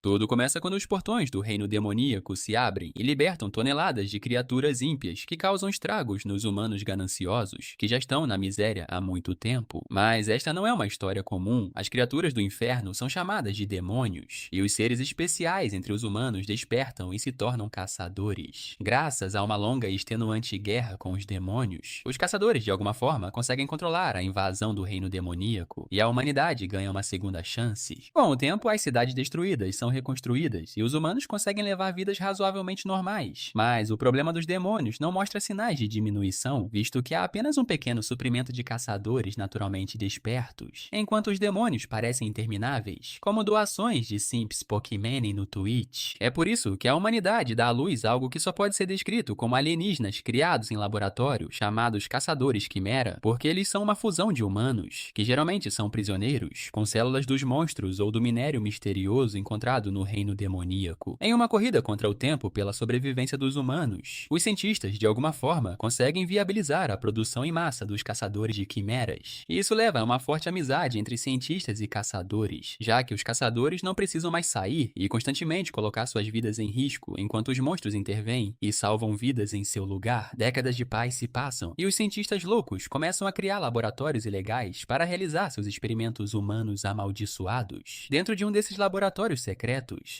Tudo começa quando os portões do reino demoníaco se abrem e libertam toneladas de criaturas ímpias que causam estragos nos humanos gananciosos, que já estão na miséria há muito tempo. Mas esta não é uma história comum. As criaturas do inferno são chamadas de demônios, e os seres especiais entre os humanos despertam e se tornam caçadores. Graças a uma longa e extenuante guerra com os demônios, os caçadores, de alguma forma, conseguem controlar a invasão do reino demoníaco, e a humanidade ganha uma segunda chance. Com o tempo, as cidades destruídas são reconstruídas e os humanos conseguem levar vidas razoavelmente normais. Mas o problema dos demônios não mostra sinais de diminuição, visto que há apenas um pequeno suprimento de caçadores naturalmente despertos, enquanto os demônios parecem intermináveis, como doações de simps Pokémon no Twitch. É por isso que a humanidade dá à luz algo que só pode ser descrito como alienígenas criados em laboratório, chamados caçadores quimera, porque eles são uma fusão de humanos, que geralmente são prisioneiros, com células dos monstros ou do minério misterioso encontrado no reino demoníaco. Em uma corrida contra o tempo pela sobrevivência dos humanos, os cientistas, de alguma forma, conseguem viabilizar a produção em massa dos caçadores de quimeras. E isso leva a uma forte amizade entre cientistas e caçadores, já que os caçadores não precisam mais sair e constantemente colocar suas vidas em risco enquanto os monstros intervêm e salvam vidas em seu lugar. Décadas de paz se passam e os cientistas loucos começam a criar laboratórios ilegais para realizar seus experimentos humanos amaldiçoados. Dentro de um desses laboratórios secretos,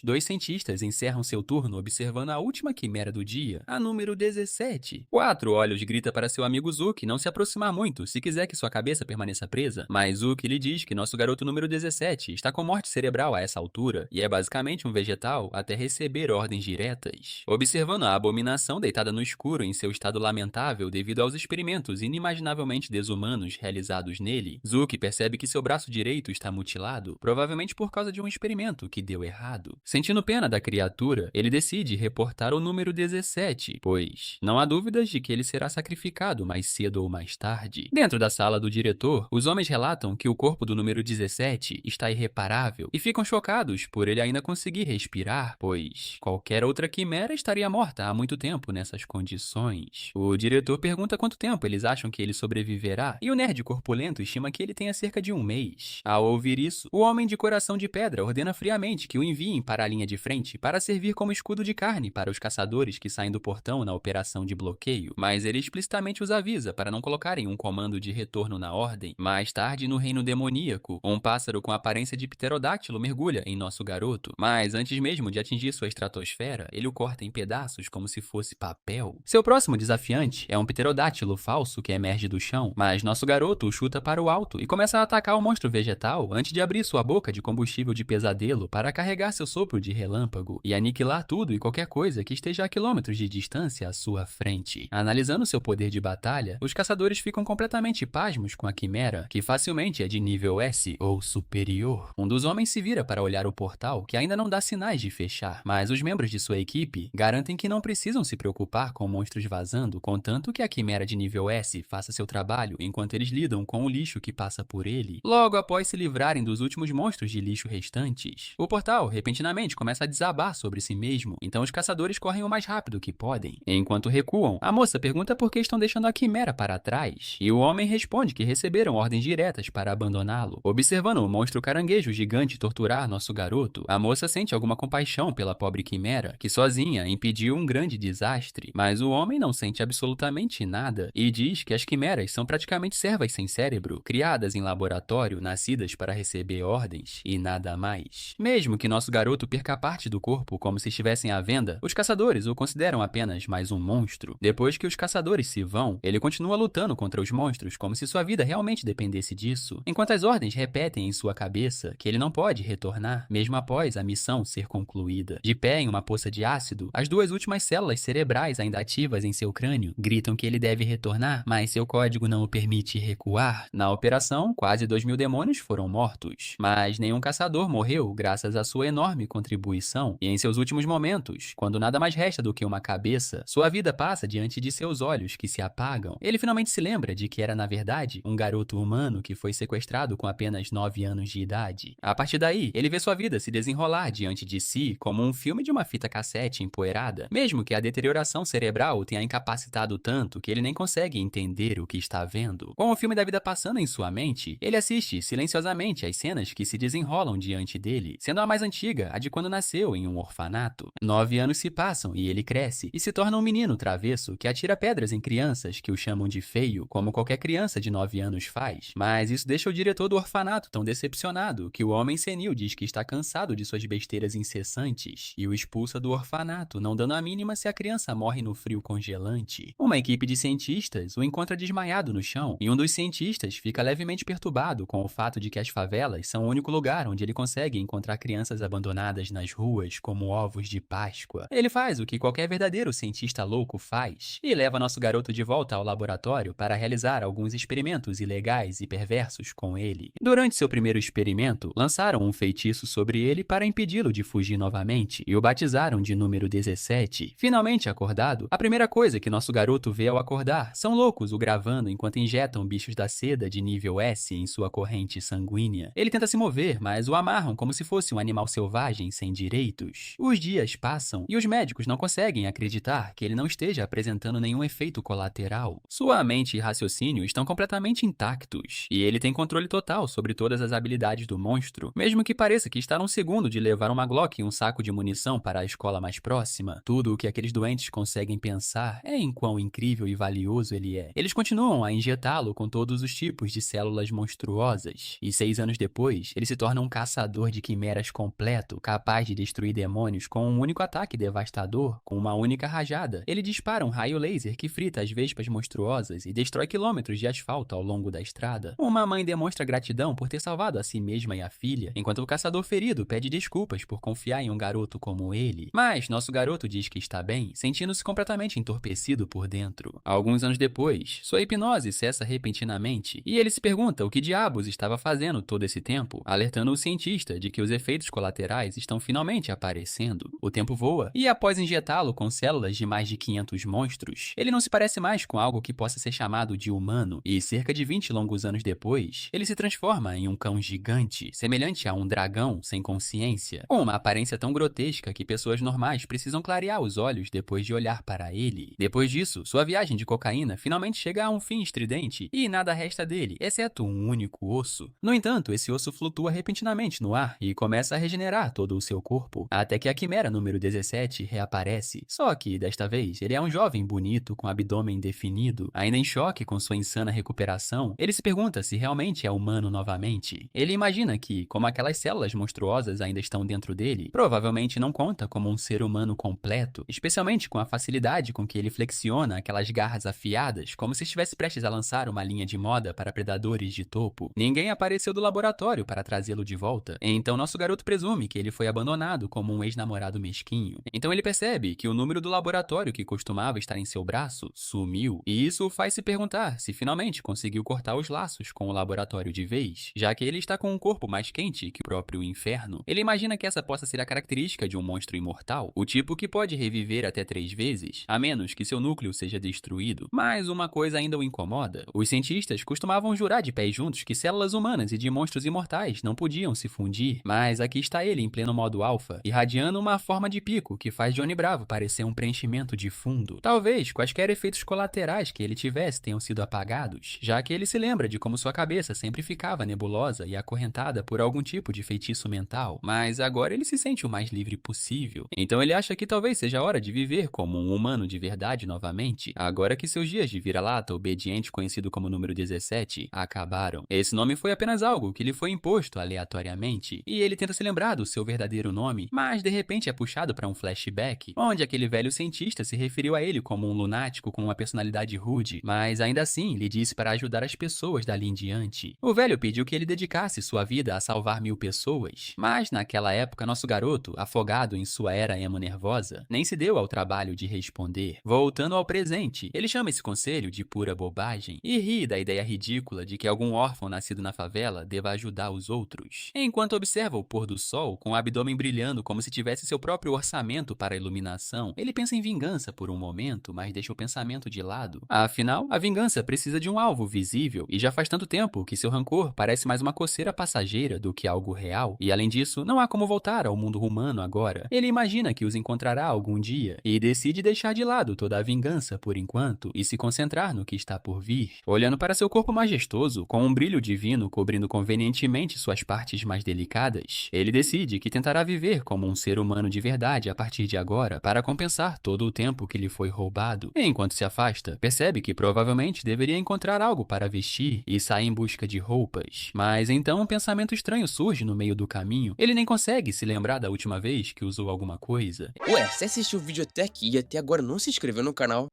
dois cientistas encerram seu turno observando a última quimera do dia, a número 17. Quatro Olhos grita para seu amigo Zuki não se aproximar muito se quiser que sua cabeça permaneça presa, mas Zuki lhe diz que nosso garoto número 17 está com morte cerebral a essa altura e é basicamente um vegetal até receber ordens diretas. Observando a abominação deitada no escuro em seu estado lamentável devido aos experimentos inimaginavelmente desumanos realizados nele, Zuki percebe que seu braço direito está mutilado, provavelmente por causa de um experimento que deu errado. Sentindo pena da criatura, ele decide reportar o número 17, pois não há dúvidas de que ele será sacrificado mais cedo ou mais tarde. Dentro da sala do diretor, os homens relatam que o corpo do número 17 está irreparável e ficam chocados por ele ainda conseguir respirar, pois qualquer outra quimera estaria morta há muito tempo nessas condições. O diretor pergunta quanto tempo eles acham que ele sobreviverá e o nerd corpulento estima que ele tenha cerca de um mês. Ao ouvir isso, o homem de coração de pedra ordena friamente que o enviem para a linha de frente para servir como escudo de carne para os caçadores que saem do portão na operação de bloqueio, mas ele explicitamente os avisa para não colocarem um comando de retorno na ordem. Mais tarde, no reino demoníaco, um pássaro com aparência de pterodáctilo mergulha em nosso garoto, mas antes mesmo de atingir sua estratosfera, ele o corta em pedaços como se fosse papel. Seu próximo desafiante é um pterodátilo falso que emerge do chão, mas nosso garoto o chuta para o alto e começa a atacar o monstro vegetal antes de abrir sua boca de combustível de pesadelo para carregar seu sopro de relâmpago e aniquilar tudo e qualquer coisa que esteja a quilômetros de distância à sua frente. Analisando seu poder de batalha, os caçadores ficam completamente pasmos com a quimera, que facilmente é de nível S ou superior. Um dos homens se vira para olhar o portal, que ainda não dá sinais de fechar, mas os membros de sua equipe garantem que não precisam se preocupar com monstros vazando, contanto que a quimera de nível S faça seu trabalho enquanto eles lidam com o lixo que passa por ele. Logo após se livrarem dos últimos monstros de lixo restantes, o portal repentinamente começa a desabar sobre si mesmo, então os caçadores correm o mais rápido que podem. Enquanto recuam, a moça pergunta por que estão deixando a quimera para trás, e o homem responde que receberam ordens diretas para abandoná-lo. Observando o monstro caranguejo gigante torturar nosso garoto, a moça sente alguma compaixão pela pobre quimera, que sozinha impediu um grande desastre, mas o homem não sente absolutamente nada e diz que as quimeras são praticamente servas sem cérebro, criadas em laboratório, nascidas para receber ordens e nada mais. Mesmo que nosso garoto perca parte do corpo como se estivessem à venda, os caçadores o consideram apenas mais um monstro. Depois que os caçadores se vão, ele continua lutando contra os monstros como se sua vida realmente dependesse disso, enquanto as ordens repetem em sua cabeça que ele não pode retornar, mesmo após a missão ser concluída. De pé em uma poça de ácido, as duas últimas células cerebrais ainda ativas em seu crânio gritam que ele deve retornar, mas seu código não o permite recuar. Na operação, quase 2.000 demônios foram mortos, mas nenhum caçador morreu graças à sua enorme contribuição, e em seus últimos momentos, quando nada mais resta do que uma cabeça, sua vida passa diante de seus olhos que se apagam. Ele finalmente se lembra de que era, na verdade, um garoto humano que foi sequestrado com apenas 9 anos de idade. A partir daí, ele vê sua vida se desenrolar diante de si como um filme de uma fita cassete empoeirada, mesmo que a deterioração cerebral o tenha incapacitado tanto que ele nem consegue entender o que está vendo. Com o filme da vida passando em sua mente, ele assiste silenciosamente às cenas que se desenrolam diante dele, sendo a mais antiga, a de quando nasceu em um orfanato. 9 anos se passam e ele cresce e se torna um menino travesso que atira pedras em crianças que o chamam de feio, como qualquer criança de 9 anos faz. Mas isso deixa o diretor do orfanato tão decepcionado que o homem senil diz que está cansado de suas besteiras incessantes e o expulsa do orfanato, não dando a mínima se a criança morre no frio congelante. Uma equipe de cientistas o encontra desmaiado no chão e um dos cientistas fica levemente perturbado com o fato de que as favelas são o único lugar onde ele consegue encontrar crianças abandonadas nas ruas como ovos de Páscoa. Ele faz o que qualquer verdadeiro cientista louco faz e leva nosso garoto de volta ao laboratório para realizar alguns experimentos ilegais e perversos com ele. Durante seu primeiro experimento, lançaram um feitiço sobre ele para impedi-lo de fugir novamente e o batizaram de número 17. Finalmente acordado, a primeira coisa que nosso garoto vê ao acordar são loucos o gravando enquanto injetam bichos da seda de nível S em sua corrente sanguínea. Ele tenta se mover, mas o amarram como se fosse um animal selvagem sem direitos. Os dias passam e os médicos não conseguem acreditar que ele não esteja apresentando nenhum efeito colateral. Sua mente e raciocínio estão completamente intactos e ele tem controle total sobre todas as habilidades do monstro, mesmo que pareça que está num segundo de levar uma Glock e um saco de munição para a escola mais próxima. Tudo o que aqueles doentes conseguem pensar é em quão incrível e valioso ele é. Eles continuam a injetá-lo com todos os tipos de células monstruosas, e 6 anos depois, ele se torna um caçador de quimeras completo, capaz de destruir demônios com um único ataque devastador, com uma única rajada. Ele dispara um raio laser que frita as vespas monstruosas e destrói quilômetros de asfalto ao longo da estrada. Uma mãe demonstra gratidão por ter salvado a si mesma e a filha, enquanto o caçador ferido pede desculpas por confiar em um garoto como ele. Mas nosso garoto diz que está bem, sentindo-se completamente entorpecido por dentro. Alguns anos depois, sua hipnose cessa repentinamente e ele se pergunta o que diabos estava fazendo todo esse tempo, alertando o cientista de que os efeitos colaterais estão finalmente aparecendo. O tempo voa e após injetá-lo com células de mais de 500 monstros, ele não se parece mais com algo que possa ser chamado de humano e cerca de 20 longos anos depois, ele se transforma em um cão gigante, semelhante a um dragão sem consciência, com uma aparência tão grotesca que pessoas normais precisam clarear os olhos depois de olhar para ele. Depois disso, sua viagem de cocaína finalmente chega a um fim estridente e nada resta dele, exceto um único osso. No entanto, esse osso flutua repentinamente no ar e começa a regenerar todo o seu corpo, até que a quimera número 17 reaparece. Só que, desta vez, ele é um jovem bonito com abdômen definido. Ainda em choque com sua insana recuperação, ele se pergunta se realmente é humano novamente. Ele imagina que, como aquelas células monstruosas ainda estão dentro dele, provavelmente não conta como um ser humano completo, especialmente com a facilidade com que ele flexiona aquelas garras afiadas, como se estivesse prestes a lançar uma linha de moda para predadores de topo. Ninguém apareceu do laboratório para trazê-lo de volta, então nosso garoto presume que ele foi abandonado como um ex-namorado mesquinho. Então ele percebe que o número do laboratório que costumava estar em seu braço sumiu, e isso o faz se perguntar se finalmente conseguiu cortar os laços com o laboratório de vez, já que ele está com um corpo mais quente que o próprio inferno. Ele imagina que essa possa ser a característica de um monstro imortal, o tipo que pode reviver até 3 vezes, a menos que seu núcleo seja destruído. Mas uma coisa ainda o incomoda. Os cientistas costumavam jurar de pés juntos que células humanas e de monstros imortais não podiam se fundir, mas aqui está ele em pleno modo alfa, irradiando uma forma de pico que faz Johnny Bravo parecer um preenchimento de fundo. Talvez quaisquer efeitos colaterais que ele tivesse tenham sido apagados, já que ele se lembra de como sua cabeça sempre ficava nebulosa e acorrentada por algum tipo de feitiço mental, mas agora ele se sente o mais livre possível. Então ele acha que talvez seja a hora de viver como um humano de verdade novamente, agora que seus dias de vira-lata obediente conhecido como número 17 acabaram. Esse nome foi apenas algo que lhe foi imposto aleatoriamente, e ele tenta se lembrar do seu verdadeiro nome, mas de repente é puxado para um flashback, onde aquele velho cientista se referiu a ele como um lunático com uma personalidade rude, mas ainda assim lhe disse para ajudar as pessoas dali em diante. O velho pediu que ele dedicasse sua vida a salvar 1000 pessoas, mas naquela época nosso garoto, afogado em sua era emo nervosa, nem se deu ao trabalho de responder. Voltando ao presente, ele chama esse conselho de pura bobagem e ri da ideia ridícula de que algum órfão nascido na favela deva ajudar os outros. Enquanto observa o pôr do sol com o abdômen brilhando como se tivesse seu próprio orçamento para a iluminação, ele pensa em vingança por um momento, mas deixa o pensamento de lado. Afinal, a vingança precisa de um alvo visível e já faz tanto tempo que seu rancor parece mais uma coceira passageira do que algo real, e além disso, não há como voltar ao mundo humano agora. Ele imagina que os encontrará algum dia e decide deixar de lado toda a vingança por enquanto e se concentrar no que está por vir. Olhando para seu corpo majestoso, com um brilho divino cobrindo convenientemente suas partes mais delicadas, ele decide que tentará viver como um ser humano de verdade a partir de agora para compensar todo o tempo que lhe foi roubado. Enquanto se afasta, percebe que provavelmente deveria encontrar algo para vestir e sai em busca de roupas. Mas então um pensamento estranho surge no meio do caminho. Ele nem consegue se lembrar da última vez que usou alguma coisa. Ué, você assistiu o vídeo até aqui e até agora não se inscreveu no canal?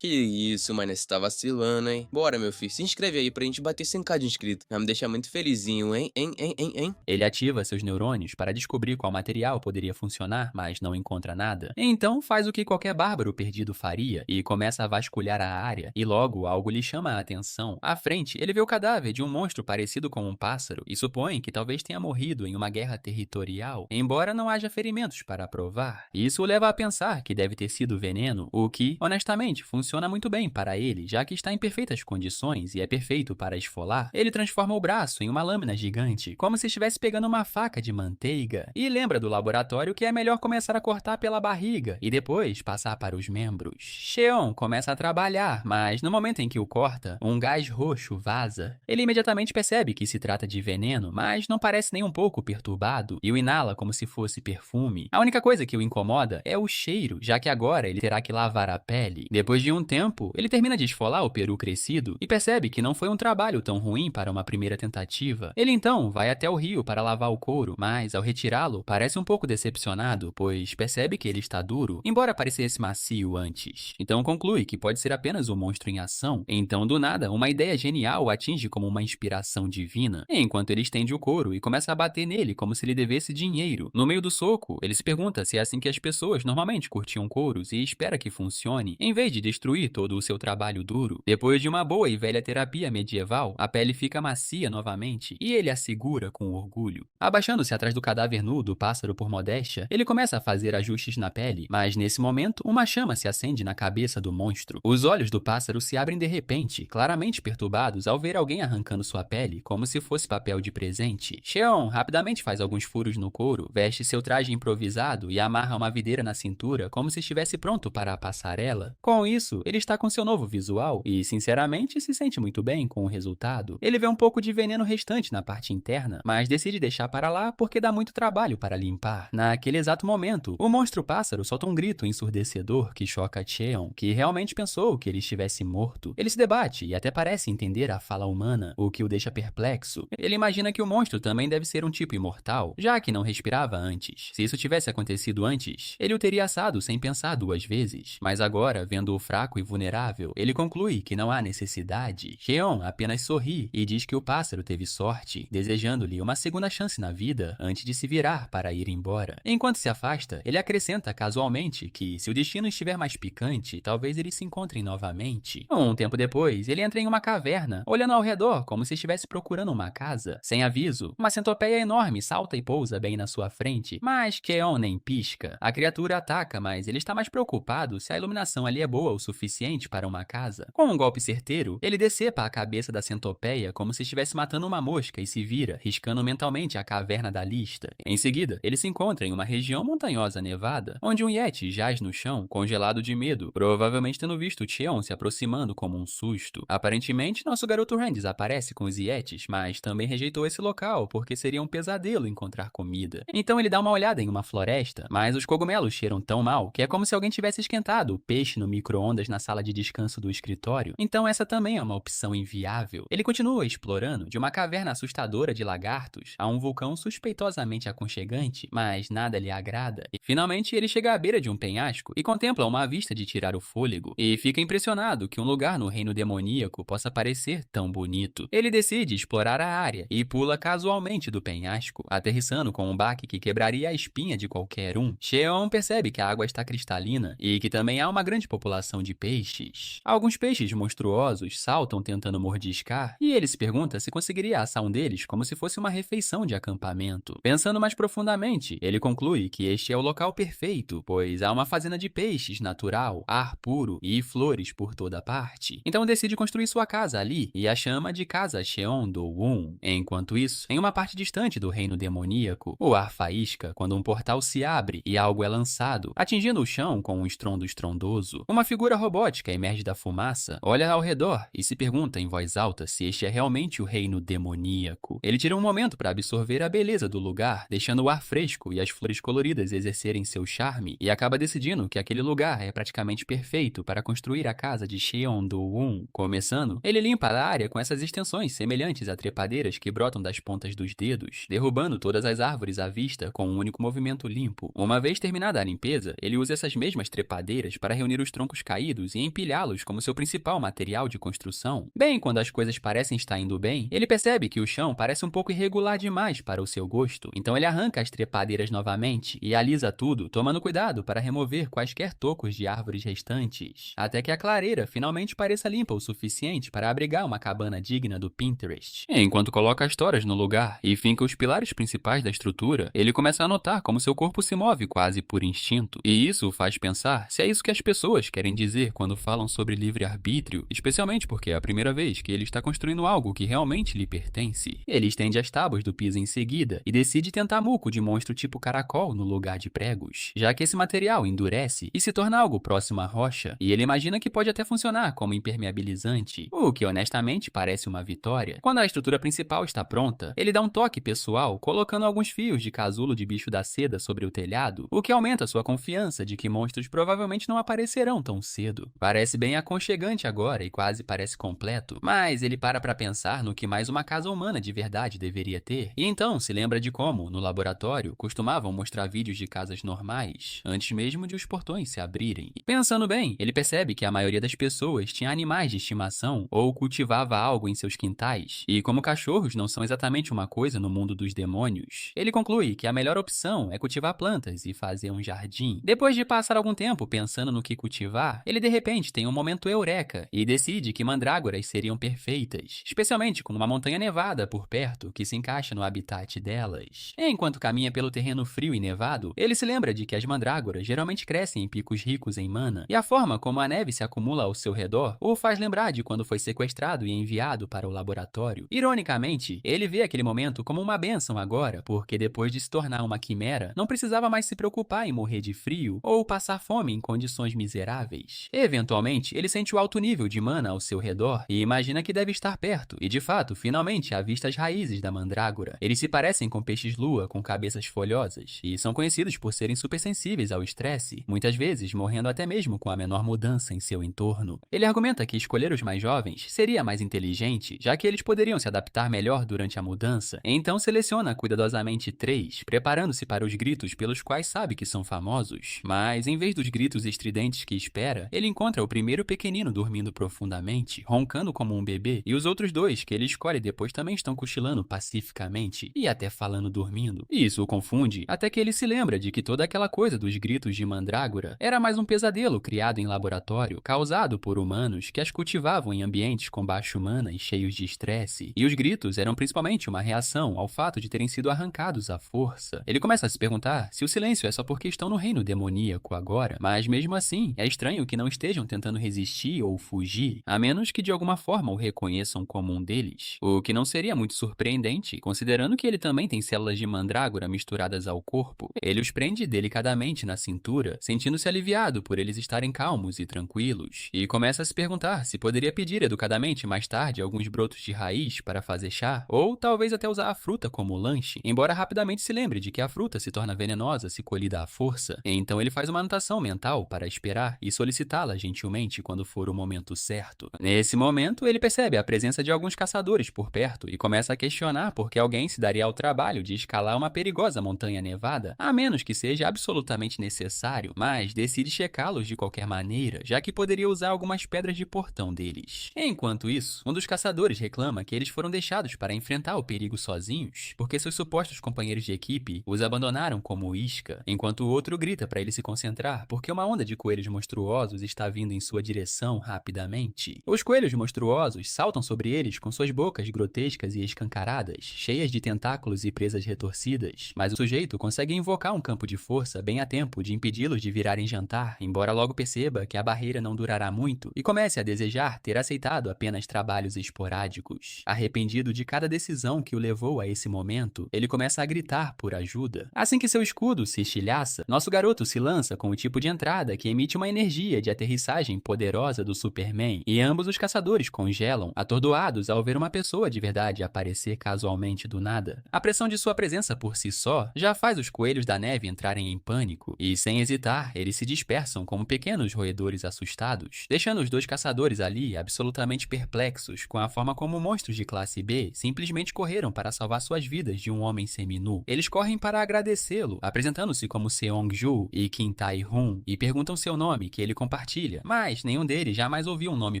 Que isso, mano, você tá vacilando, hein? Bora, meu filho, se inscreve aí pra gente bater 100k de inscrito. Vai me deixar muito felizinho, hein? Hein? Ele ativa seus neurônios para descobrir qual material poderia funcionar, mas não encontra nada. Então faz o que qualquer bárbaro perdido faria e começa a vasculhar a área. E logo algo lhe chama a atenção. À frente, ele vê o cadáver de um monstro parecido com um pássaro e supõe que talvez tenha morrido em uma guerra territorial, embora não haja ferimentos para provar. Isso o leva a pensar que deve ter sido veneno, o que, honestamente, funciona muito bem para ele, já que está em perfeitas condições e é perfeito para esfolar. Ele transforma o braço em uma lâmina gigante, como se estivesse pegando uma faca de manteiga. E lembra do laboratório que é melhor começar a cortar pela barriga e depois passar para os membros. Cheon começa a trabalhar, mas no momento em que o corta, um gás roxo vaza. Ele imediatamente percebe que se trata de veneno, mas não parece nem um pouco perturbado e o inala como se fosse perfume. A única coisa que o incomoda é o cheiro, já que agora ele terá que lavar a pele. Depois de um tempo, ele termina de esfolar o peru crescido e percebe que não foi um trabalho tão ruim para uma primeira tentativa. Ele então vai até o rio para lavar o couro, mas ao retirá-lo, parece um pouco decepcionado, pois percebe que ele está duro, embora parecesse macio antes. Então conclui que pode ser apenas um monstro em ação. Então, do nada, uma ideia genial o atinge como uma inspiração divina, enquanto ele estende o couro e começa a bater nele como se lhe devesse dinheiro. No meio do soco, ele se pergunta se é assim que as pessoas normalmente curtiam couros e espera que funcione, em vez de destruir todo o seu trabalho duro. Depois de uma boa e velha terapia medieval, a pele fica macia novamente e ele a segura com orgulho. Abaixando-se atrás do cadáver nu do pássaro por modéstia, ele começa a fazer ajustes na pele, mas nesse momento, uma chama se acende na cabeça do monstro. Os olhos do pássaro se abrem de repente, claramente perturbados ao ver alguém arrancando sua pele como se fosse papel de presente. Cheon rapidamente faz alguns furos no couro, veste seu traje improvisado e amarra uma videira na cintura como se estivesse pronto para a passarela. Com isso, ele está com seu novo visual e, sinceramente, se sente muito bem com o resultado. Ele vê um pouco de veneno restante na parte interna, mas decide deixar para lá porque dá muito trabalho para limpar. Naquele exato momento, o monstro pássaro solta um grito ensurdecedor que choca Cheon, que realmente pensou que ele estivesse morto. Ele se debate e até parece entender a fala humana, o que o deixa perplexo. Ele imagina que o monstro também deve ser um tipo imortal, já que não respirava antes. Se isso tivesse acontecido antes, ele o teria assado sem pensar duas vezes. Mas agora, vendo-o fraco e vulnerável, ele conclui que não há necessidade. Cheon apenas sorri e diz que o pássaro teve sorte, desejando-lhe uma segunda chance na vida antes de se virar para ir embora. Enquanto se afasta, ele acrescenta casualmente que, se o destino estiver mais picante, talvez eles se encontrem novamente. Um tempo depois, ele entra em uma caverna, olhando ao redor como se estivesse procurando uma casa. Sem aviso, uma centopeia enorme salta e pousa bem na sua frente, mas Cheon nem pisca. A criatura ataca, mas ele está mais preocupado se a iluminação ali é boa o suficiente para uma casa. Com um golpe certeiro, ele decepa a cabeça da centopeia como se estivesse matando uma mosca e se vira, riscando mentalmente a caverna da lista. Em seguida, ele se encontra em uma região montanhosa nevada, onde um Yeti jaz no chão, congelado de medo, provavelmente tendo visto Cheon se aproximando como um susto. Aparentemente, nosso garoto Ren desaparece com os Yetis, mas também rejeitou esse local porque seria um pesadelo encontrar comida. Então ele dá uma olhada em uma floresta, mas os cogumelos cheiram tão mal que é como se alguém tivesse esquentado o peixe no micro-ondas na sala de descanso do escritório. Então essa também é uma opção inviável. Ele continua explorando de uma caverna assustadora de lagartos a um vulcão suspeitosamente aconchegante, mas nada lhe agrada. E finalmente ele chega à beira de um penhasco e contempla uma vista de tirar o fôlego, e fica impressionado que um lugar no reino demoníaco possa parecer tão bonito. Ele decide explorar a área e pula casualmente do penhasco, aterrissando com um baque que quebraria a espinha de qualquer um. Cheon percebe que a água está cristalina e que também há uma grande população de peixes. Alguns peixes monstruosos saltam tentando mordiscar, e ele se pergunta se conseguiria assar um deles como se fosse uma refeição de acampamento. Pensando mais profundamente, ele conclui que este é o local perfeito, pois há uma fazenda de peixes natural, ar puro e flores por toda parte. Então decide construir sua casa ali e a chama de Casa Cheon Do-un. Enquanto isso, em uma parte distante do reino demoníaco, o ar faísca quando um portal se abre e algo é lançado, atingindo o chão com um estrondo estrondoso. Uma figura robótica emerge da fumaça, olha ao redor e se pergunta em voz alta se este é realmente o reino demoníaco. Ele tira um momento para absorver a beleza do lugar, deixando o ar fresco e as flores coloridas exercerem seu charme, e acaba decidindo que aquele lugar é praticamente perfeito para construir a casa de Cheon-do-un. Começando, ele limpa a área com essas extensões semelhantes a trepadeiras que brotam das pontas dos dedos, derrubando todas as árvores à vista com um único movimento limpo. Uma vez terminada a limpeza, ele usa essas mesmas trepadeiras para reunir os troncos caídos e empilhá-los como seu principal material de construção. Bem, quando as coisas parecem estar indo bem, ele percebe que o chão parece um pouco irregular demais para o seu gosto, então ele arranca as trepadeiras novamente e alisa tudo, tomando cuidado para remover quaisquer tocos de árvores restantes, até que a clareira finalmente pareça limpa o suficiente para abrigar uma cabana digna do Pinterest. Enquanto coloca as toras no lugar e finca os pilares principais da estrutura, ele começa a notar como seu corpo se move quase por instinto, e isso o faz pensar se é isso que as pessoas querem dizer quando falam sobre livre-arbítrio, especialmente porque é a primeira vez que ele está construindo algo que realmente lhe pertence. Ele estende as tábuas do piso em seguida e decide tentar muco de monstro tipo caracol no lugar de pregos, já que esse material endurece e se torna algo próximo à rocha, e ele imagina que pode até funcionar como impermeabilizante, o que honestamente parece uma vitória. Quando a estrutura principal está pronta, ele dá um toque pessoal, colocando alguns fios de casulo de bicho da seda sobre o telhado, o que aumenta sua confiança de que monstros provavelmente não aparecerão tão cedo. Parece bem aconchegante agora e quase parece completo, mas ele para pensar no que mais uma casa humana de verdade deveria ter, e então se lembra de como, no laboratório, costumavam mostrar vídeos de casas normais, antes mesmo de os portões se abrirem. Pensando bem, ele percebe que a maioria das pessoas tinha animais de estimação ou cultivava algo em seus quintais, e como cachorros não são exatamente uma coisa no mundo dos demônios, ele conclui que a melhor opção é cultivar plantas e fazer um jardim. Depois de passar algum tempo pensando no que cultivar, ele de repente tem um momento eureka e decide que mandrágoras seriam perfeitas, especialmente com uma montanha nevada por perto que se encaixa no habitat delas. Enquanto caminha pelo terreno frio e nevado, ele se lembra de que as mandrágoras geralmente crescem em picos ricos em mana, e a forma como a neve se acumula ao seu redor o faz lembrar de quando foi sequestrado e enviado para o laboratório. Ironicamente, ele vê aquele momento como uma bênção agora, porque depois de se tornar uma quimera, não precisava mais se preocupar em morrer de frio ou passar fome em condições miseráveis. Eventualmente, ele sente o alto nível de mana ao seu redor e imagina que deve estar perto, e de fato, finalmente avista as raízes da mandrágora. Eles se parecem com peixes-lua com cabeças folhosas, e são conhecidos por serem supersensíveis ao estresse, muitas vezes morrendo até mesmo com a menor mudança em seu entorno. Ele argumenta que escolher os mais jovens seria mais inteligente, já que eles poderiam se adaptar melhor durante a mudança, então seleciona cuidadosamente 3, preparando-se para os gritos pelos quais sabe que são famosos. Mas, em vez dos gritos estridentes que espera, ele encontra o primeiro pequenino dormindo profundamente, roncando como um bebê, e os outros dois que ele escolhe depois também estão cochilando pacificamente, e até falando dormindo. Isso o confunde, até que ele se lembra de que toda aquela coisa dos gritos de mandrágora era mais um pesadelo criado em laboratório, causado por humanos que as cultivavam em ambientes com baixa mana e cheios de estresse, e os gritos eram principalmente uma reação ao fato de terem sido arrancados à força. Ele começa a se perguntar se o silêncio é só porque estão no reino demoníaco agora, mas mesmo assim, é estranho que não estejam tentando resistir ou fugir, a menos que de alguma forma o reconheçam como um deles, o que não seria muito surpreendente, considerando que ele também tem células de mandrágora misturadas ao corpo. Ele os prende delicadamente na cintura, sentindo-se aliviado por eles estarem calmos e tranquilos, e começa a se perguntar se poderia pedir educadamente mais tarde alguns brotos de raiz para fazer chá, ou talvez até usar a fruta como lanche, embora rapidamente se lembre de que a fruta se torna venenosa se colhida à força. Então ele faz uma anotação mental para esperar e solicitá-la gentilmente quando for o momento certo. Nesse momento, ele percebe a presença de alguns caçadores por perto e começa a questionar por que alguém se daria ao trabalho de escalar uma perigosa montanha nevada, a menos que seja absolutamente necessário, mas decide checá-los de qualquer maneira, já que poderia usar algumas pedras de portão deles. Enquanto isso, um dos caçadores reclama que eles foram deixados para enfrentar o perigo sozinhos, porque seus supostos companheiros de equipe os abandonaram como isca, enquanto o outro grita para ele se concentrar porque uma onda de coelhos monstruosos está vindo em sua direção rapidamente. Os coelhos monstruosos saltam sobre eles com suas bocas grotescas e escancaradas, cheias de tentáculos e presas retorcidas, mas o sujeito consegue invocar um campo de força bem a tempo de impedi-los de virarem jantar, embora logo perceba que a barreira não durará muito e comece a desejar ter aceitado apenas trabalhos esporádicos. Arrependido de cada decisão que o levou a esse momento, ele começa a gritar por ajuda. Assim que seu escudo se estilhaça, nosso garoto se lança com o tipo de entrada que emite uma energia de aterrissagem poderosa do Superman, e ambos os caçadores congelam, atordoados ao ver uma pessoa de verdade aparecer casualmente do nada. A pressão de sua presença por si só já faz os coelhos da neve entrarem em pânico, e sem hesitar, eles se dispersam como pequenos roedores assustados, deixando os dois caçadores ali absolutamente perplexos com a forma como monstros de classe B simplesmente correram para salvar suas vidas de um homem seminu. Eles correm para agradecê-lo, apresentando-se como Seong-ju e Kim Tae-hoon, e perguntam seu nome, que ele compartilha, mas nenhum deles jamais ouviu um nome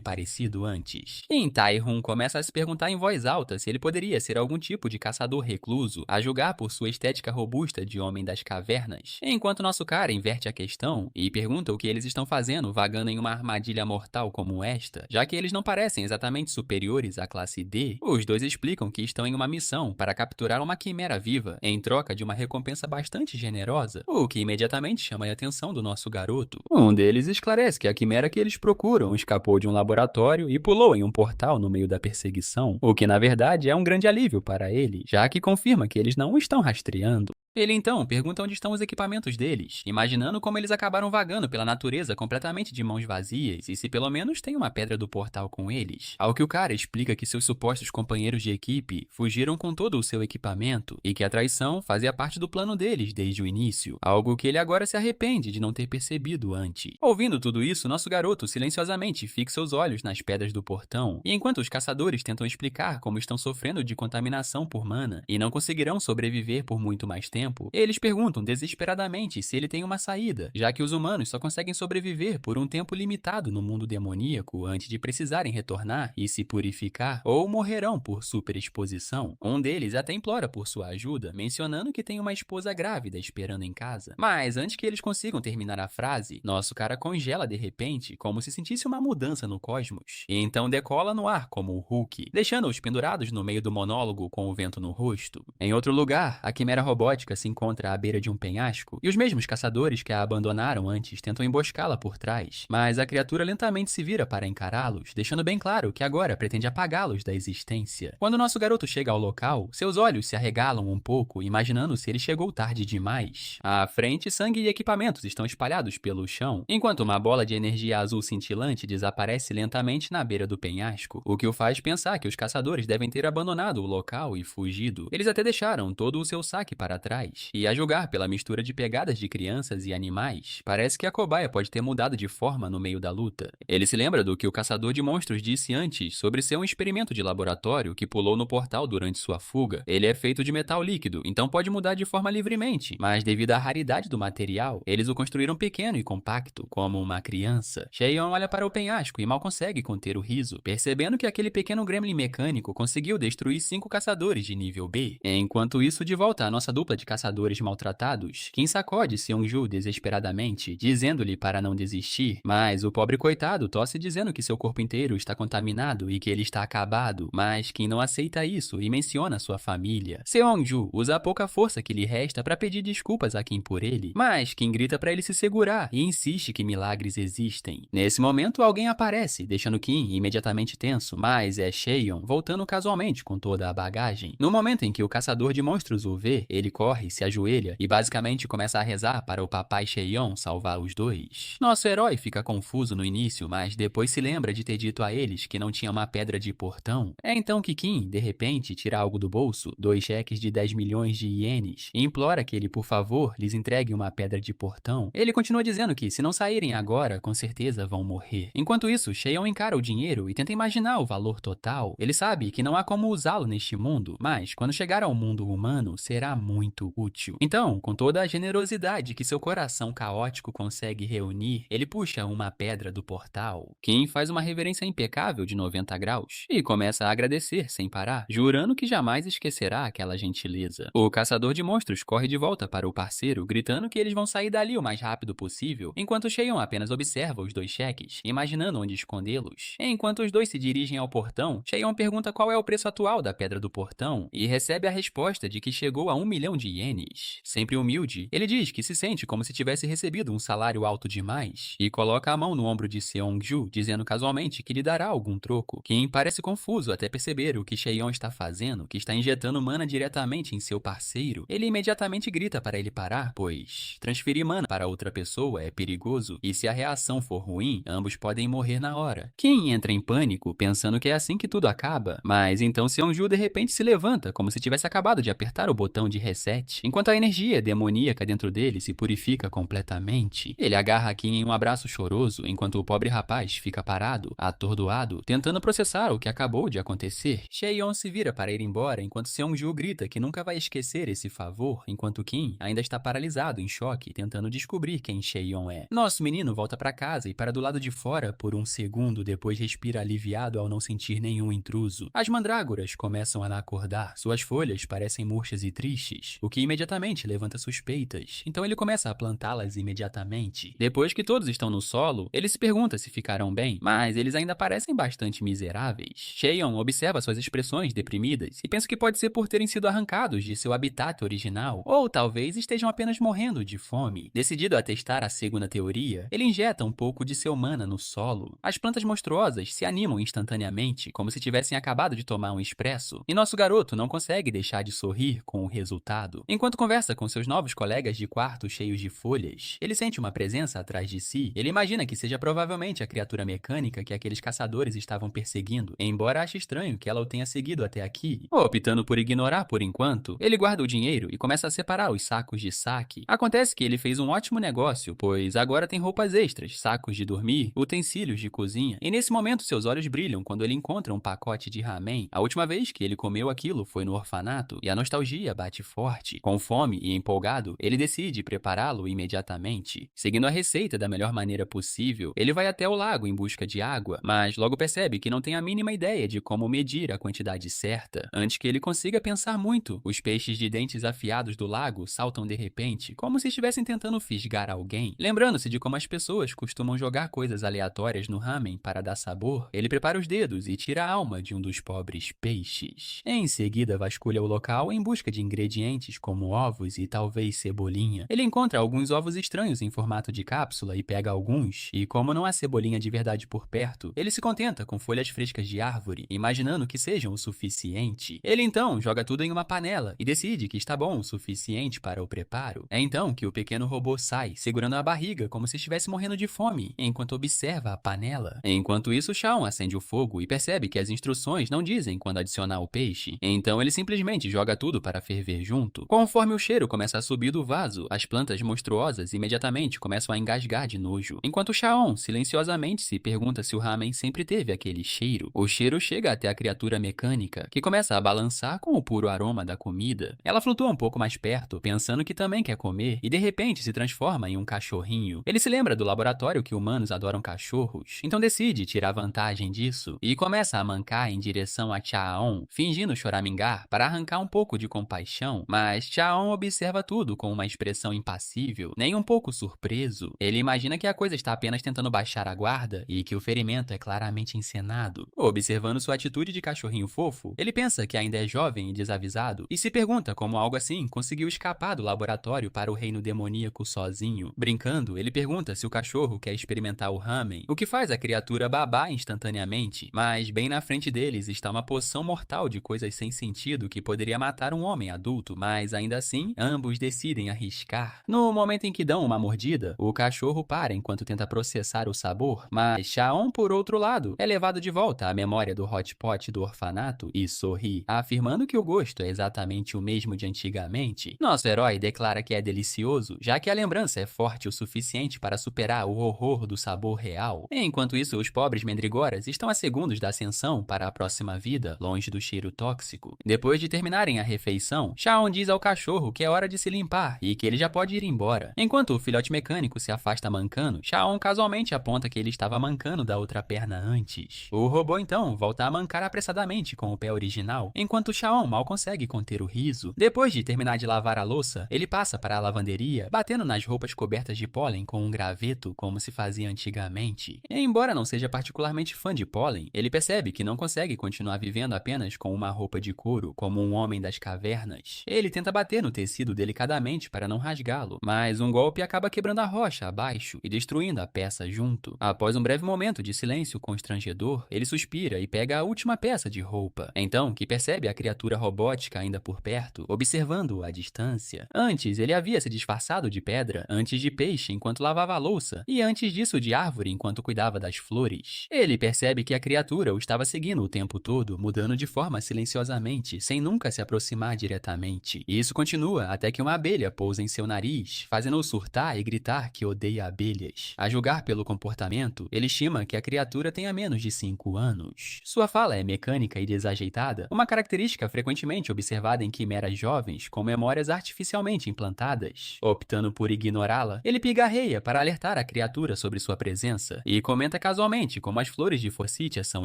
parecido antes. Kim Tae-hoon começa a se perguntar em voz alta se ele poderia ser algum tipo de caçador recluso, a julgar por sua estética robusta de homem das cavernas, enquanto nosso cara inverte a questão e pergunta o que eles estão fazendo vagando em uma armadilha mortal como esta, já que eles não parecem exatamente superiores à classe D. Os dois explicam que estão em uma missão para capturar uma quimera viva, em troca de uma recompensa bastante generosa, o que imediatamente chama a atenção do nosso garoto. Um deles esclarece que a quimera que eles procuram escapou de um laboratório e pulou em um portal no meio da perseguição, o que na verdade é um grande alívio para ele, já que confirma que eles não o estão rastreando. Ele então pergunta onde estão os equipamentos deles, imaginando como eles acabaram vagando pela natureza completamente de mãos vazias e se pelo menos tem uma pedra do portal com eles. Ao que o cara explica que seus supostos companheiros de equipe fugiram com todo o seu equipamento e que a traição fazia parte do plano deles desde o início, algo que ele agora se arrepende de não ter percebido antes. Ouvindo tudo isso, nosso garoto silenciosamente fixa os olhos nas pedras do portão, e enquanto os caçadores tentam explicar como estão sofrendo de contaminação por mana e não conseguirão sobreviver por muito mais tempo, eles perguntam desesperadamente se ele tem uma saída, já que os humanos só conseguem sobreviver por um tempo limitado no mundo demoníaco antes de precisarem retornar e se purificar, ou morrerão por superexposição. Um deles até implora por sua ajuda, mencionando que tem uma esposa grávida esperando em casa. Mas antes que eles consigam terminar a frase, nosso cara congela de repente, como se sentisse uma mudança no cosmos, e então decola no ar como o Hulk, deixando-os pendurados no meio do monólogo com o vento no rosto. Em outro lugar, a quimera robótica se encontra à beira de um penhasco, e os mesmos caçadores que a abandonaram antes tentam emboscá-la por trás, mas a criatura lentamente se vira para encará-los, deixando bem claro que agora pretende apagá-los da existência. Quando nosso garoto chega ao local, seus olhos se arregalam um pouco, imaginando se ele chegou tarde demais. À frente, sangue e equipamentos estão espalhados pelo chão, enquanto uma bola de energia azul cintilante desaparece lentamente na beira do penhasco, o que o faz pensar que os caçadores devem ter abandonado o local e fugido. Eles até deixaram todo o seu saque para trás, e a julgar pela mistura de pegadas de crianças e animais, parece que a cobaia pode ter mudado de forma no meio da luta. Ele se lembra do que o caçador de monstros disse antes sobre ser um experimento de laboratório que pulou no portal durante sua fuga. Ele é feito de metal líquido, então pode mudar de forma livremente, mas devido à raridade do material, eles o construíram pequeno e compacto, como uma criança. Cheon olha para o penhasco e mal consegue conter o riso, percebendo que aquele pequeno gremlin mecânico conseguiu destruir 5 caçadores de nível B. Enquanto isso, de volta à nossa dupla de caçadores maltratados, Kim sacode Seong-ju desesperadamente, dizendo-lhe para não desistir, mas o pobre coitado tosse dizendo que seu corpo inteiro está contaminado e que ele está acabado, mas Kim não aceita isso e menciona sua família. Seong-ju usa a pouca força que lhe resta para pedir desculpas a Kim por ele, mas Kim grita para ele se segurar e insiste que milagres existem. Nesse momento, alguém aparece, deixando Kim imediatamente tenso, mas é Cheon, voltando casualmente com toda a bagagem. No momento em que o caçador de monstros o vê, ele corre, se ajoelha e basicamente começa a rezar para o papai Cheon salvar os dois. Nosso herói fica confuso no início, mas depois se lembra de ter dito a eles que não tinha uma pedra de portão. É então que Kim, de repente, tira algo do bolso, 2 cheques de 10 milhões de ienes, e implora que ele, por favor, lhes entregue uma pedra de portão. Ele continua dizendo que, se não saírem agora, com certeza vão morrer. Enquanto isso, Cheon encara o dinheiro e tenta imaginar o valor total. Ele sabe que não há como usá-lo neste mundo, mas quando chegar ao mundo humano, será muito útil. Então, com toda a generosidade que seu coração caótico consegue reunir, ele puxa uma pedra do portal. Kim faz uma reverência impecável de 90 graus e começa a agradecer sem parar, jurando que jamais esquecerá aquela gentileza. O caçador de monstros corre de volta para o parceiro, gritando que eles vão sair dali o mais rápido possível, enquanto Cheon apenas observa os 2 cheques, imaginando onde escondê-los. Enquanto os dois se dirigem ao portão, Cheon pergunta qual é o preço atual da pedra do portão e recebe a resposta de que chegou a 1 milhão de ienes. Sempre humilde, ele diz que se sente como se tivesse recebido um salário alto demais e coloca a mão no ombro de Seong-ju, dizendo casualmente que lhe dará algum troco. Kim parece confuso até perceber o que Chaeyoung está fazendo, que está injetando mana diretamente em seu parceiro. Ele imediatamente grita para ele parar, pois transferir mana para outra pessoa é perigoso e se a reação for ruim, ambos podem morrer na hora. Kim entra em pânico, pensando que é assim que tudo acaba, mas então Seong-ju de repente se levanta, como se tivesse acabado de apertar o botão de reset, enquanto a energia demoníaca dentro dele se purifica completamente. Ele agarra Kim em um abraço choroso, enquanto o pobre rapaz fica parado, atordoado, tentando processar o que acabou de acontecer. Chaeyoung se vira para ir embora, enquanto Seong-ju grita que nunca vai esquecer esse favor, enquanto Kim ainda está paralisado em choque, tentando descobrir quem Chaeyoung é. Nosso menino volta para casa e para do lado de fora por um segundo, depois respira aliviado ao não sentir nenhum intruso. As mandrágoras começam a acordar, suas folhas parecem murchas e tristes, o que imediatamente levanta suspeitas, então ele começa a plantá-las imediatamente. Depois que todos estão no solo, ele se pergunta se ficarão bem, mas eles ainda parecem bastante miseráveis. Chaeyoung observa suas expressões deprimidas e pensa que pode ser por terem sido arrancados de seu habitat original, ou talvez estejam apenas morrendo de fome. Decidido a testar a segunda teoria, ele injeta um pouco de seu mana no solo. As plantas monstruosas se animam instantaneamente, como se tivessem acabado de tomar um expresso, e nosso garoto não consegue deixar de sorrir com o resultado. Enquanto conversa com seus novos colegas de quarto cheios de folhas, ele sente uma presença atrás de si. Ele imagina que seja provavelmente a criatura mecânica que aqueles caçadores estavam perseguindo, embora ache estranho que ela o tenha seguido até aqui. Optando por ignorar por enquanto, ele guarda o dinheiro e começa a separar os sacos de saque. Acontece que ele fez um ótimo negócio, pois agora tem roupas extras, sacos de dormir, utensílios de cozinha, e nesse momento seus olhos brilham quando ele encontra um pacote de ramen. A última vez que ele comeu aquilo foi no orfanato, e a nostalgia bate forte. Com fome e empolgado, ele decide prepará-lo imediatamente. Seguindo a receita da melhor maneira possível, ele vai até o lago em busca de água, mas logo percebe que não tem a mínima ideia de como medir a quantidade certa. Antes que ele consiga pensar muito, os peixes de dentes afiados do lago saltam de repente, como se estivessem tentando fisgar alguém. Lembrando-se de como as pessoas costumam jogar coisas aleatórias no ramen para dar sabor, ele prepara os dedos e tira a alma de um dos pobres peixes. Em seguida, vasculha o local em busca de ingredientes como ovos e talvez cebolinha. Ele encontra alguns ovos estranhos em formato de cápsula e pega alguns, e como não há cebolinha de verdade por perto, ele se contenta com folhas frescas de árvore, imaginando que sejam o suficiente. Ele então joga tudo em uma panela e decide que está bom o suficiente para o preparo. É então que o pequeno robô sai, segurando a barriga como se estivesse morrendo de fome, enquanto observa a panela. Enquanto isso, Shaun acende o fogo e percebe que as instruções não dizem quando adicionar o peixe, então ele simplesmente joga tudo para ferver junto. Conforme o cheiro começa a subir do vaso, as plantas monstruosas imediatamente começam a engasgar de nojo, enquanto Shaun silenciosamente se pergunta se o ramen sempre teve aquele cheiro. O cheiro chega até a criatura mecânica, que começa a balançar com o puro aroma da comida. Ela flutua um pouco mais perto, pensando que também quer comer, e de repente se transforma em um cachorrinho. Ele se lembra do laboratório que humanos adoram cachorros, então decide tirar vantagem disso e começa a mancar em direção a Chaon, fingindo choramingar para arrancar um pouco de compaixão, mas Chaon observa tudo com uma expressão impassível, nem um pouco surpreso. Ele imagina que a coisa está apenas tentando baixar a guarda e que o ferimento é claramente encenado. Observando sua atitude de cachorrinho fofo, ele pensa que ainda é jovem e desavisado e se pergunta como algo assim conseguiu escapar do laboratório para o reino demoníaco sozinho. Brincando, ele pergunta se o cachorro quer experimentar o ramen, o que faz a criatura babar instantaneamente, mas bem na frente deles está uma poção mortal de coisas sem sentido que poderia matar um homem adulto, mas ainda assim, ambos decidem arriscar. No momento em que dão uma mordida, o cachorro para enquanto tenta processar o sabor, mas Shaon, por outro lado, é levado de volta à memória do hot pot do orfanato e sorri, afirmando que o gosto é exatamente o mesmo de antigamente. Nosso herói declara que é delicioso, já que a lembrança é forte o suficiente para superar o horror do sabor real. Enquanto isso, os pobres Mendrigoras estão a segundos da ascensão para a próxima vida, longe do cheiro tóxico. Depois de terminarem a refeição, Shaon diz ao cachorro que é hora de se limpar e que ele já pode ir embora. Enquanto o filhote mecânico se afasta mancando, Shaon casualmente aponta que ele estava mancando da outra perna antes. O robô então volta a mancar apressadamente com o pé original, enquanto Shaon mal consegue conter o riso. Depois de terminar de lavar a louça, ele passa para a lavanderia, batendo nas roupas cobertas de pólen com um graveto, como se fazia antigamente. Embora não seja particularmente fã de pólen, ele percebe que não consegue continuar vivendo apenas com uma roupa de couro, como um homem das cavernas. Ele tenta tenta bater no tecido delicadamente para não rasgá-lo, mas um golpe acaba quebrando a rocha abaixo e destruindo a peça junto. Após um breve momento de silêncio constrangedor, ele suspira e pega a última peça de roupa. Então, que percebe a criatura robótica ainda por perto, observando-o à distância. Antes, ele havia se disfarçado de pedra, antes de peixe enquanto lavava a louça, e antes disso de árvore enquanto cuidava das flores. Ele percebe que a criatura o estava seguindo o tempo todo, mudando de forma silenciosamente, sem nunca se aproximar diretamente. E isso continua até que uma abelha pousa em seu nariz, fazendo-o surtar e gritar que odeia abelhas. A julgar pelo comportamento, ele estima que a criatura tenha menos de 5 anos. Sua fala é mecânica e desajeitada, uma característica frequentemente observada em quimeras jovens com memórias artificialmente implantadas. Optando por ignorá-la, ele pigarreia para alertar a criatura sobre sua presença e comenta casualmente como as flores de forsythia são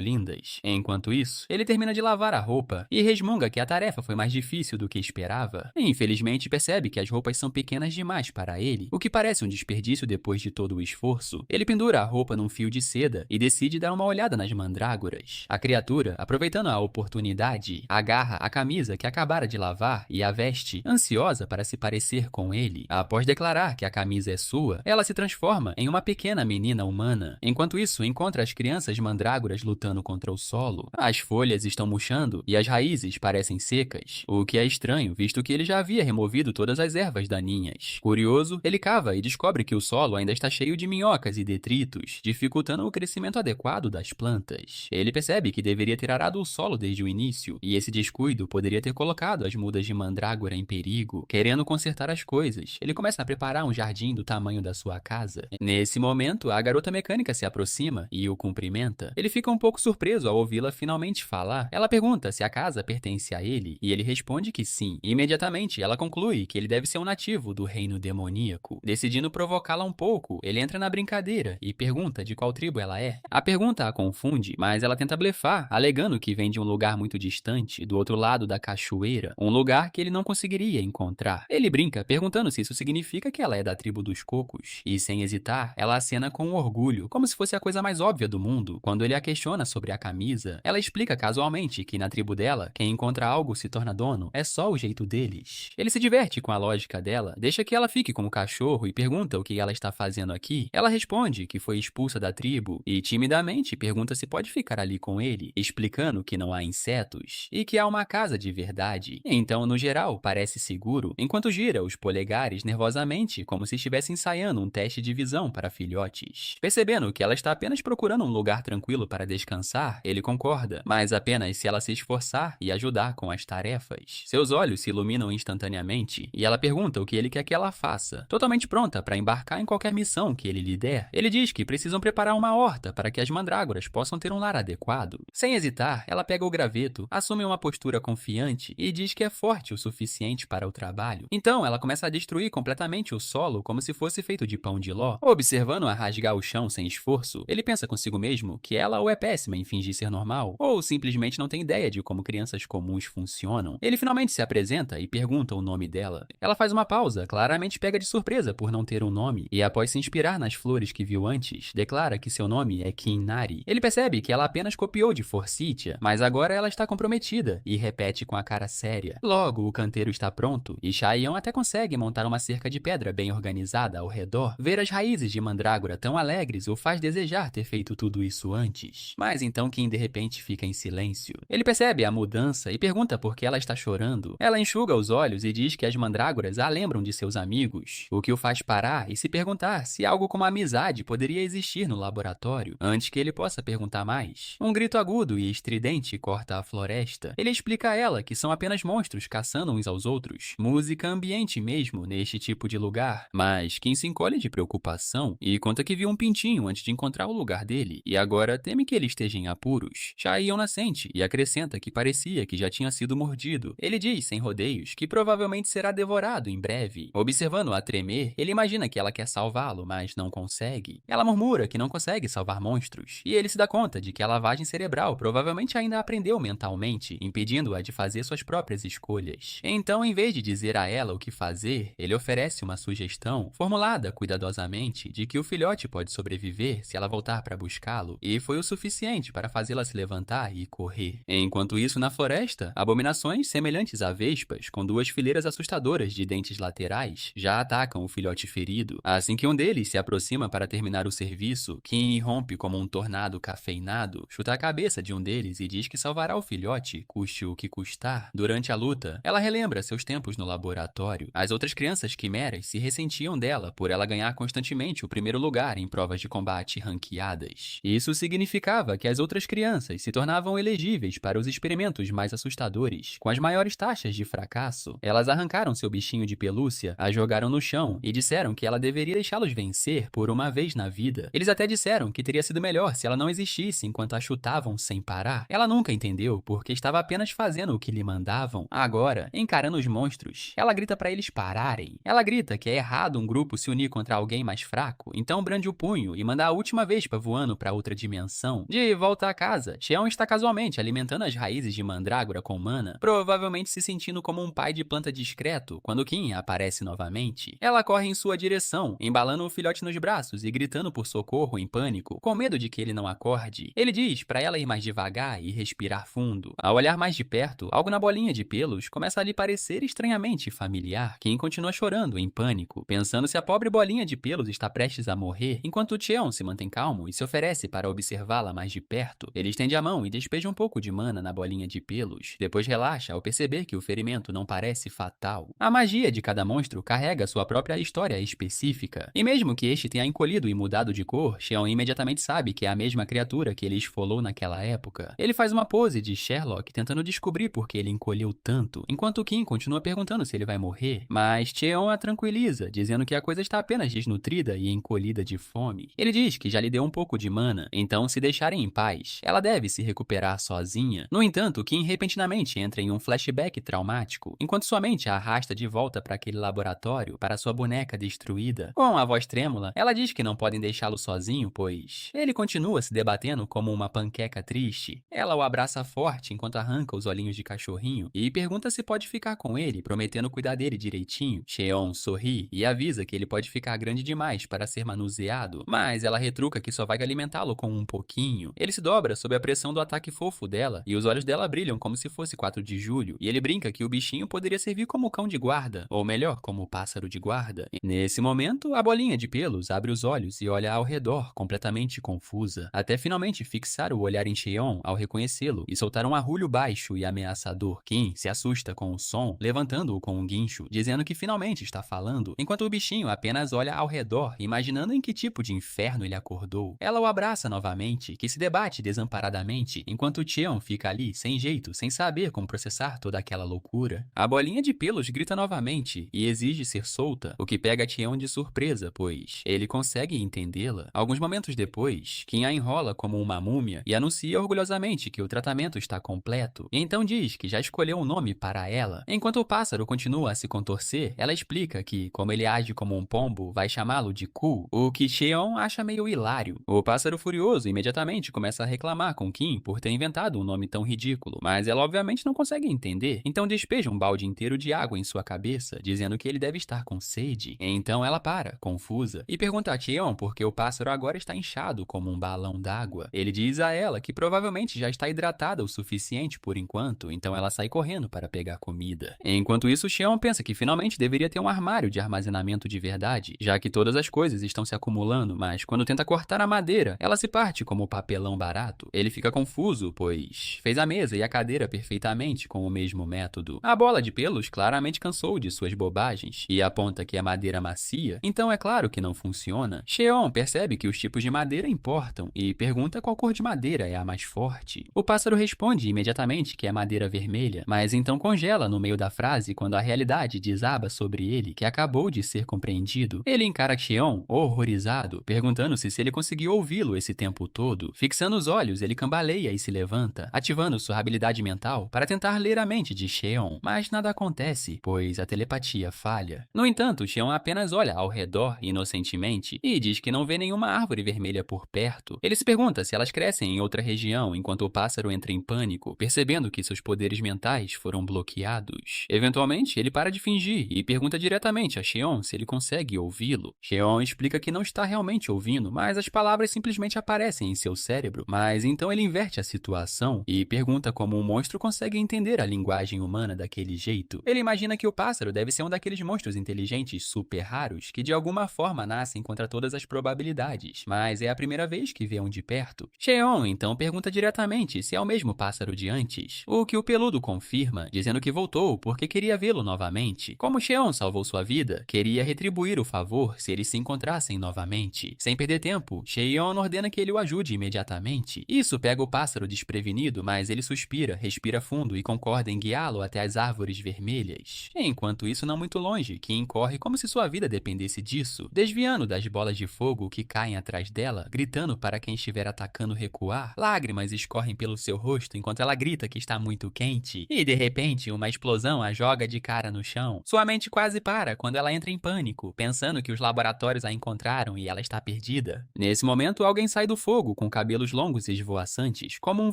lindas. Enquanto isso, ele termina de lavar a roupa e resmunga que a tarefa foi mais difícil do que esperava. Infelizmente, percebe que as roupas são pequenas demais para ele, o que parece um desperdício depois de todo o esforço. Ele pendura a roupa num fio de seda e decide dar uma olhada nas mandrágoras. A criatura, aproveitando a oportunidade, agarra a camisa que acabara de lavar e a veste, ansiosa para se parecer com ele. Após declarar que a camisa é sua, ela se transforma em uma pequena menina humana. Enquanto isso, encontra as crianças mandrágoras lutando contra o solo. As folhas estão murchando e as raízes parecem secas, o que é estranho, visto que ele já havia removido todas as ervas daninhas. Curioso, ele cava e descobre que o solo ainda está cheio de minhocas e detritos, dificultando o crescimento adequado das plantas. Ele percebe que deveria ter arado o solo desde o início, e esse descuido poderia ter colocado as mudas de mandrágora em perigo. Querendo consertar as coisas, ele começa a preparar um jardim do tamanho da sua casa. Nesse momento, a garota mecânica se aproxima e o cumprimenta. Ele fica um pouco surpreso ao ouvi-la finalmente falar. Ela pergunta se a casa pertence a ele, e ele responde que sim. Imediatamente, ela conclui que ele deve ser um nativo do reino demoníaco. Decidindo provocá-la um pouco, ele entra na brincadeira e pergunta de qual tribo ela é. A pergunta a confunde, mas ela tenta blefar, alegando que vem de um lugar muito distante, do outro lado da cachoeira, um lugar que ele não conseguiria encontrar. Ele brinca, perguntando se isso significa que ela é da tribo dos cocos, e sem hesitar, ela acena com orgulho, como se fosse a coisa mais óbvia do mundo. Quando ele a questiona sobre a camisa, ela explica casualmente que na tribo dela, quem encontra algo se torna dono, é só o jeito deles. Ele se diverte com a lógica dela, deixa que ela fique como cachorro e pergunta o que ela está fazendo aqui. Ela responde que foi expulsa da tribo e timidamente pergunta se pode ficar ali com ele, explicando que não há insetos e que há uma casa de verdade. Então, no geral, parece seguro, enquanto gira os polegares nervosamente, como se estivesse ensaiando um teste de visão para filhotes. Percebendo que ela está apenas procurando um lugar tranquilo para descansar, ele concorda, mas apenas se ela se esforçar e ajudar com as tarefas. Seus olhos se iluminam instantaneamente e ela pergunta o que ele quer que ela faça. Totalmente pronta para embarcar em qualquer missão que ele lhe der, ele diz que precisam preparar uma horta para que as mandrágoras possam ter um lar adequado. Sem hesitar, ela pega o graveto, assume uma postura confiante e diz que é forte o suficiente para o trabalho. Então, ela começa a destruir completamente o solo como se fosse feito de pão de ló. Observando-a rasgar o chão sem esforço, ele pensa consigo mesmo que ela ou é péssima em fingir ser normal, ou simplesmente não tem ideia de como crianças comuns funcionam. Ele finalmente se apresenta e pergunta o nome dela. Ela faz uma pausa, claramente pega de surpresa por não ter um nome, e após se inspirar nas flores que viu antes, declara que seu nome é Kinnari. Ele percebe que ela apenas copiou de Forsythia, mas agora ela está comprometida, e repete com a cara séria. Logo, o canteiro está pronto, e Chaion até consegue montar uma cerca de pedra bem organizada ao redor. Ver as raízes de mandrágora tão alegres o faz desejar ter feito tudo isso antes. Mas então Kim de repente fica em silêncio. Ele percebe a mudança e pergunta por que ela está chorando. Ela enxuga os olhos e diz que as mandrágoras a lembram de seus amigos, o que o faz parar e se perguntar se algo como amizade poderia existir no laboratório, antes que ele possa perguntar mais. Um grito agudo e estridente corta a floresta. Ele explica a ela que são apenas monstros caçando uns aos outros. Música ambiente mesmo neste tipo de lugar. Mas Kim se encolhe de preocupação e conta que viu um pintinho antes de encontrar o lugar dele, e agora teme que ele esteja em apuros. Chaion nascente e acrescenta que parecia que já tinha sido mordido. Ele diz, sem rodeios, que provavelmente será devorado em breve. Observando-a tremer, ele imagina que ela quer salvá-lo, mas não consegue. Ela murmura que não consegue salvar monstros, e ele se dá conta de que a lavagem cerebral provavelmente ainda aprendeu mentalmente, impedindo-a de fazer suas próprias escolhas. Então, em vez de dizer a ela o que fazer, ele oferece uma sugestão, formulada cuidadosamente, de que o filhote pode sobreviver se ela voltar para buscá-lo, e foi o suficiente para fazê-la se levantar e correr. Enquanto isso, na floresta, abominações semelhantes a vespas fêmeas, com 2 fileiras assustadoras de dentes laterais, já atacam o filhote ferido. Assim que um deles se aproxima para terminar o serviço, Kim irrompe como um tornado cafeinado, chuta a cabeça de um deles e diz que salvará o filhote, custe o que custar. Durante a luta, ela relembra seus tempos no laboratório. As outras crianças quimeras se ressentiam dela por ela ganhar constantemente o primeiro lugar em provas de combate ranqueadas. Isso significava que as outras crianças se tornavam elegíveis para os experimentos mais assustadores. Com as maiores taxas de fracasso, elas arrancaram seu bichinho de pelúcia, a jogaram no chão e disseram que ela deveria deixá-los vencer por uma vez na vida. Eles até disseram que teria sido melhor se ela não existisse enquanto a chutavam sem parar. Ela nunca entendeu porque estava apenas fazendo o que lhe mandavam. Agora, encarando os monstros, ela grita para eles pararem. Ela grita que é errado um grupo se unir contra alguém mais fraco, então brande o punho e manda a última vespa voando para outra dimensão. De volta a casa, Xion está casualmente alimentando as raízes de mandrágora com mana, provavelmente se sentindo como um pai de planta discreto quando Kim aparece novamente. Ela corre em sua direção, embalando o filhote nos braços e gritando por socorro em pânico, com medo de que ele não acorde. Ele diz para ela ir mais devagar e respirar fundo. Ao olhar mais de perto, algo na bolinha de pelos começa a lhe parecer estranhamente familiar. Kim continua chorando em pânico, pensando se a pobre bolinha de pelos está prestes a morrer, enquanto Cheon se mantém calmo e se oferece para observá-la mais de perto. Ele estende a mão e despeja um pouco de mana na bolinha de pelos. Depois relaxa ao perceber que o ferimento não parece fatal. A magia de cada monstro carrega sua própria história específica, e mesmo que este tenha encolhido e mudado de cor, Cheon imediatamente sabe que é a mesma criatura que ele esfolou naquela época. Ele faz uma pose de Sherlock tentando descobrir por que ele encolheu tanto, enquanto Kim continua perguntando se ele vai morrer, mas Cheon a tranquiliza, dizendo que a coisa está apenas desnutrida e encolhida de fome. Ele diz que já lhe deu um pouco de mana, então se deixarem em paz, ela deve se recuperar sozinha. No entanto, Kim repentinamente entra em um flashback traumático, enquanto sua mente a arrasta de volta para aquele laboratório, para sua boneca destruída. Com a voz trêmula, ela diz que não podem deixá-lo sozinho, pois ele continua se debatendo como uma panqueca triste. Ela o abraça forte enquanto arranca os olhinhos de cachorrinho e pergunta se pode ficar com ele, prometendo cuidar dele direitinho. Cheon sorri e avisa que ele pode ficar grande demais para ser manuseado, mas ela retruca que só vai alimentá-lo com um pouquinho. Ele se dobra sob a pressão do ataque fofo dela e os olhos dela brilham como se fosse 4 de julho, e ele brinca que o bichinho poderia servir como cão de guarda, ou melhor, como pássaro de guarda. Nesse momento, a bolinha de pelos abre os olhos e olha ao redor, completamente confusa, até finalmente fixar o olhar em Cheon ao reconhecê-lo e soltar um arrulho baixo e ameaçador. Kim se assusta com o som, levantando-o com um guincho, dizendo que finalmente está falando, enquanto o bichinho apenas olha ao redor, imaginando em que tipo de inferno ele acordou. Ela o abraça novamente, que se debate desamparadamente, enquanto Cheon fica ali, sem jeito, sem saber como processar toda aquela loucura. A bolinha de pelos grita novamente e exige ser solta, o que pega Cheon de surpresa, pois ele consegue entendê-la. Alguns momentos depois, Kim a enrola como uma múmia e anuncia orgulhosamente que o tratamento está completo, e então diz que já escolheu um nome para ela. Enquanto o pássaro continua a se contorcer, ela explica que, como ele age como um pombo, vai chamá-lo de Ku, o que Cheon acha meio hilário. O pássaro furioso imediatamente começa a reclamar com Kim por ter inventado um nome tão ridículo, mas ela obviamente não consegue entender, então despeja um balde inteiro de água em sua cabeça, dizendo que ele deve estar com sede. Então ela para, confusa, e pergunta a Cheon por que o pássaro agora está inchado como um balão d'água. Ele diz a ela que provavelmente já está hidratada o suficiente por enquanto, então ela sai correndo para pegar comida. Enquanto isso, Cheon pensa que finalmente deveria ter um armário de armazenamento de verdade, já que todas as coisas estão se acumulando, mas quando tenta cortar a madeira, ela se parte como papelão barato. Ele fica confuso, pois fez a mesa e a cadeira perfeitamente com o mesmo método. A bola de pelos claramente cansou de suas bobagens e aponta que é madeira macia, então é claro que não funciona. Cheon percebe que os tipos de madeira importam e pergunta qual cor de madeira é a mais forte. O pássaro responde imediatamente que é madeira vermelha, mas então congela no meio da frase quando a realidade desaba sobre ele, que acabou de ser compreendido. Ele encara Cheon, horrorizado, perguntando se ele conseguiu ouvi-lo esse tempo todo. Fixando os olhos, ele cambaleia e se levanta, ativando sua habilidade mental para tentar ler a mente de Cheon, mas nada acontece, pois a telepatia falha. No entanto, Cheon apenas olha ao redor inocentemente e diz que não vê nenhuma árvore vermelha por perto. Ele se pergunta se elas crescem em outra região enquanto o pássaro entra em pânico, percebendo que seus poderes mentais foram bloqueados. Eventualmente, ele para de fingir e pergunta diretamente a Cheon se ele consegue ouvi-lo. Cheon explica que não está realmente ouvindo, mas as palavras simplesmente aparecem em seu cérebro. Mas então ele inverte a situação e pergunta como um monstro consegue entender a linguagem humana da daquele jeito. Ele imagina que o pássaro deve ser um daqueles monstros inteligentes super raros que de alguma forma nascem contra todas as probabilidades, mas é a primeira vez que vê um de perto. Cheon então pergunta diretamente se é o mesmo pássaro de antes, o que o peludo confirma, dizendo que voltou porque queria vê-lo novamente. Como Cheon salvou sua vida, queria retribuir o favor se eles se encontrassem novamente. Sem perder tempo, Cheon ordena que ele o ajude imediatamente. Isso pega o pássaro desprevenido, mas ele suspira, respira fundo e concorda em guiá-lo até as árvores vermelhas. Enquanto isso, não muito longe, Kim corre como se sua vida dependesse disso, desviando das bolas de fogo que caem atrás dela, gritando para quem estiver atacando recuar. Lágrimas escorrem pelo seu rosto enquanto ela grita que está muito quente, e de repente uma explosão a joga de cara no chão. Sua mente quase para quando ela entra em pânico, pensando que os laboratórios a encontraram e ela está perdida. Nesse momento, alguém sai do fogo com cabelos longos e esvoaçantes, como um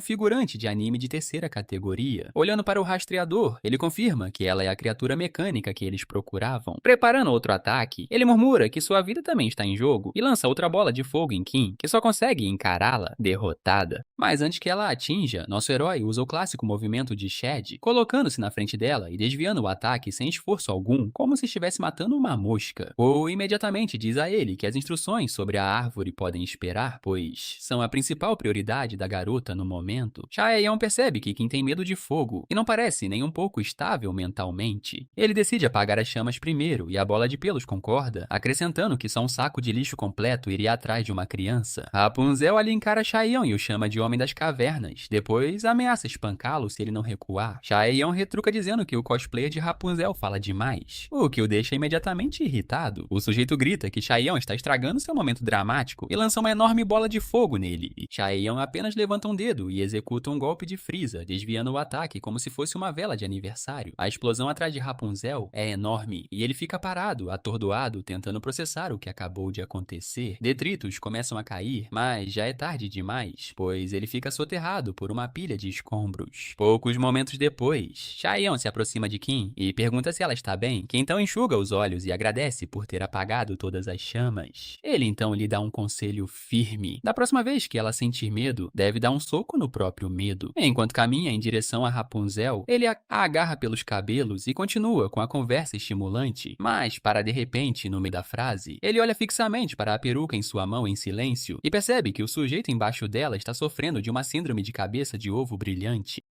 figurante de anime de terceira categoria. Olhando para o rastreador, ele confirma que ela é a criatura mecânica que eles procuravam. Preparando outro ataque, ele murmura que sua vida também está em jogo e lança outra bola de fogo em Kim, que só consegue encará-la, derrotada. Mas antes que ela a atinja, nosso herói usa o clássico movimento de Shed, colocando-se na frente dela e desviando o ataque sem esforço algum, como se estivesse matando uma mosca. Ou imediatamente diz a ele que as instruções sobre a árvore podem esperar, pois são a principal prioridade da garota no momento. Chaeyoung percebe que Kim tem medo de fogo e não parece nem um pouco estável mentalmente. Ele decide apagar as chamas primeiro e a bola de pelos concorda, acrescentando que só um saco de lixo completo iria atrás de uma criança. Rapunzel ali encara Chaeyoung e o chama de Homem das Cavernas, depois ameaça espancá-lo se ele não recuar. Chaeyoung retruca dizendo que o cosplayer de Rapunzel fala demais, o que o deixa imediatamente irritado. O sujeito grita que Chaeyoung está estragando seu momento dramático e lança uma enorme bola de fogo nele. Chaeyoung apenas levanta um dedo e executa um golpe de Frieza, desviando o ataque como se fosse uma vela de aniversário. A explosão atrás de Rapunzel é enorme e ele fica parado, atordoado, tentando processar o que acabou de acontecer. Detritos começam a cair, mas já é tarde demais, pois ele fica soterrado por uma pilha de escombros. Poucos momentos depois, Chaeyoung se aproxima de Kim e pergunta se ela está bem, que então enxuga os olhos e agradece por ter apagado todas as chamas. Ele então lhe dá um conselho firme. Da próxima vez que ela sentir medo, deve dar um soco no próprio medo. Enquanto caminha em direção a Rapunzel, ele a agarra pelos cabelos e continua com a conversa estimulante, mas para de repente, no meio da frase, ele olha fixamente para a peruca em sua mão em silêncio e percebe que o sujeito embaixo dela está sofrendo de uma síndrome de cabeça de ovo brilhante.